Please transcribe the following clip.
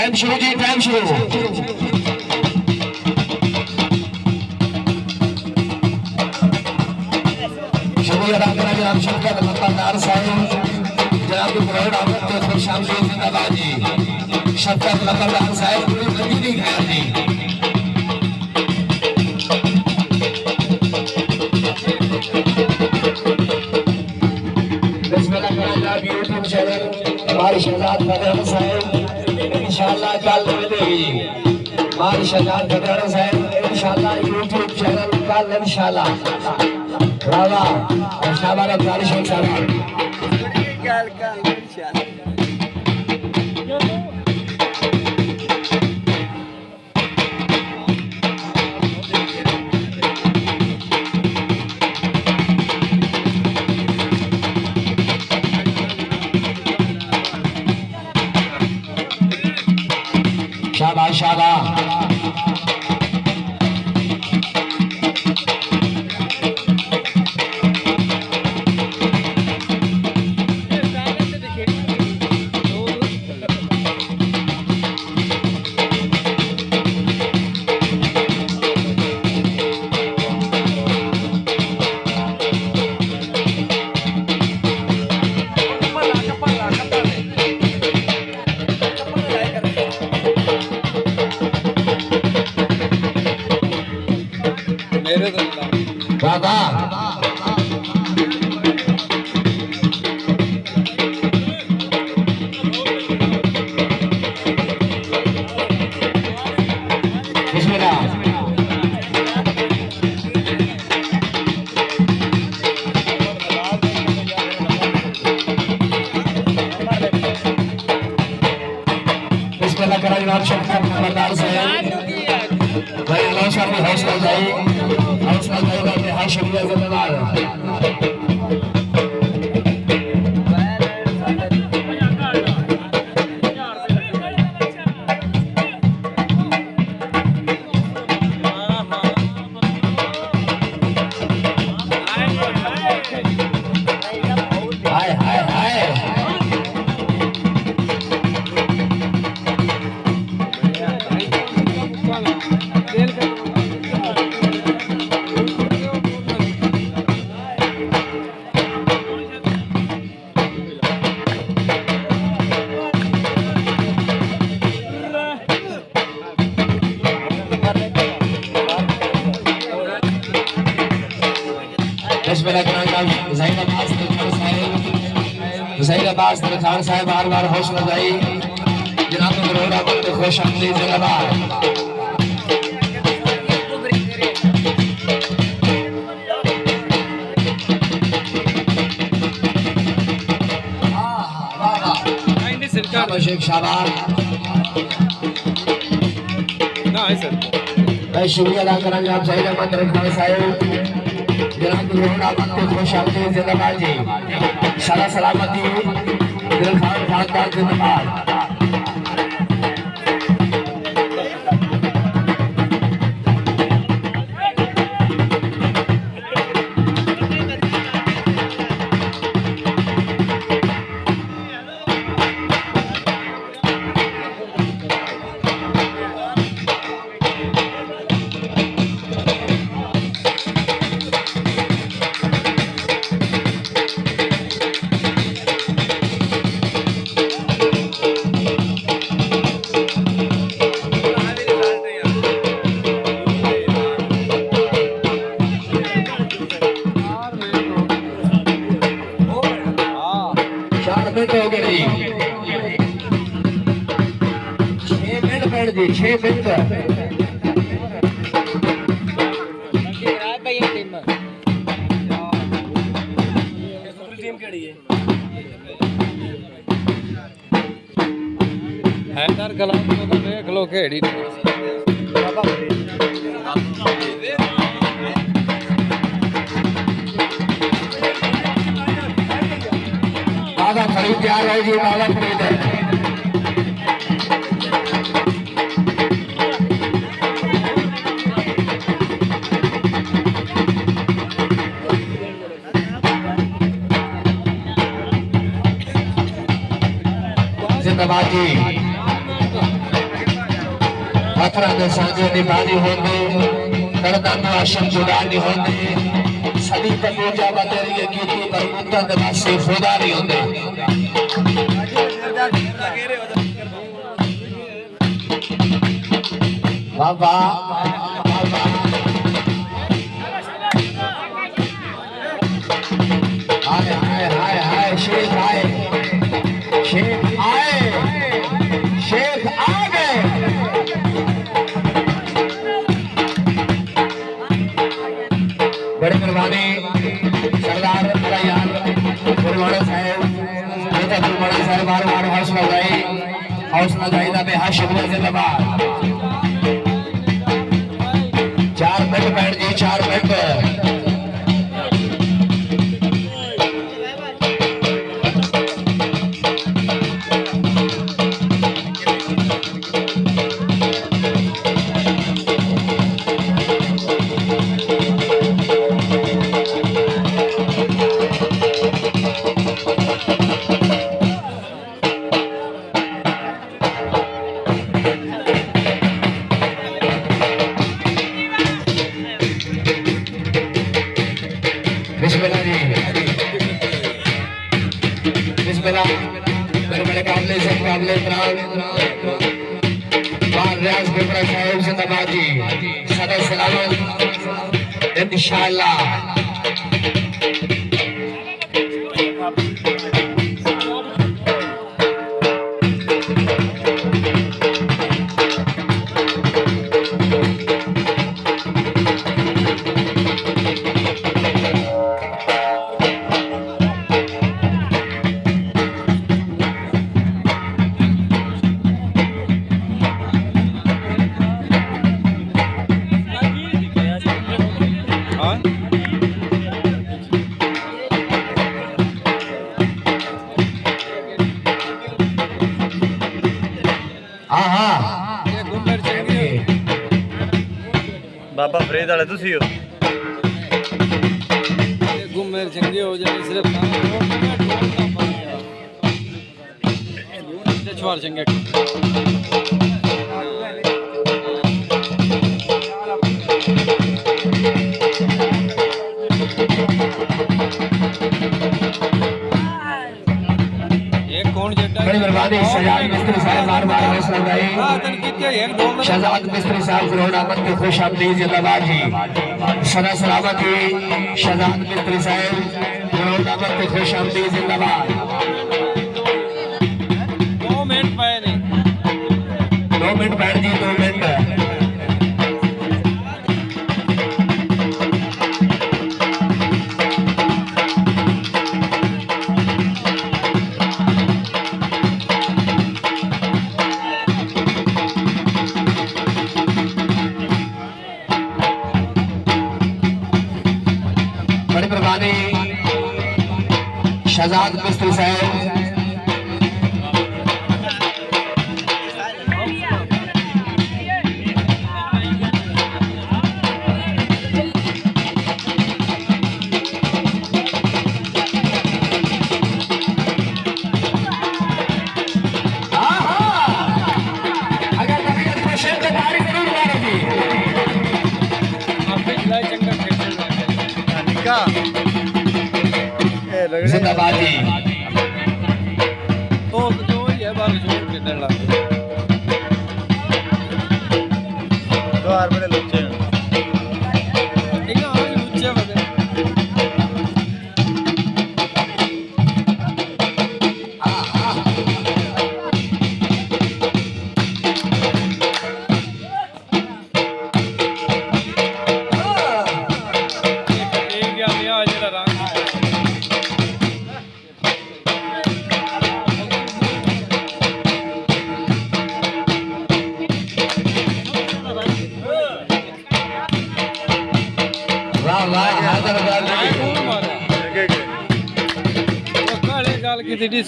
Time शुरू जी, time शुरू। शुक्रिया अदा करना जनाब शफकत लंबादार साहब, जनाब के पुराने आमद के खुश आमदीद जिंदाबाद जी। शफकत लंबादार साहब पूरी मजीदी खैर जी। बिस्मिल्लाह करना जनाब यूट्यूब चैनल मारी शहजाद फतेह साहब इंशाअल्लाह कल मिलेगी। मारी शहजाद फतेह साहब इंशाअल्लाह यूट्यूब चैनल कल इंशाअल्लाह। वाह वाह शाबाश अब्दाली शेख साहब। शाबाश शाबाश। खान साहब बार बार हौसला अफजाई जनाब मरोड़ा को खुश आमदीद जिंदाबाद। शेख शाबाश शुक्रिया अदा करा जनाब सईद अहमद खान साहब जनाब मरोड़ा को खुश आमदीद जिंदाबाद जी। सदा सलामती दिल खान जिंदाबाद। हैदर गला देख लो खेड़ी बाबा खरीद तैयार है जी। बाबा खरीद है जिंदाबाद जी। पत्थर के सांझे निभानी होंगे करदा तो आशम जुदा नहीं होंगे सभी तपूजा बतेरिए की पर मुद्दा दमासे खुदा नहीं होंगे वाह वाह हाय हाय हाय हाय शेख आए शेख आ गए बड़ी मेहरबानी सरदार यार गुरुवाड़ा साहब नेता गुरुवाड़ा साहब बार हौसला गाई दा बेहद शुक्रिया जिंदाबाद 4 मिनट बैठ जी 4 मिनट इंशाअल्लाह बाबा फरीद वाले तुसी हो घूमर चंगे हो जाए सिर्फ छुआर चंगे बड़ी बर्बादी शहजाद मिस्त्री साहब बार हौसला गाई शहजाद मिस्त्री साहब गुरुनामत के खुश आमदीद जिंदाबाद जी सदा सलामत ही शहजाद मिस्त्री साहब गुरुनामत के खुश आमदीद जिंदाबाद 2 मिनट पाए नहीं 2 मिनट बैठ जी 2 मिनट शहजाद मिस्त्री साहब जिंदाबाद जी तो जो ये बार जोर कितने लगे दो आर बड़े लुच्चे ठीक है और लुच्चे बड़े की थी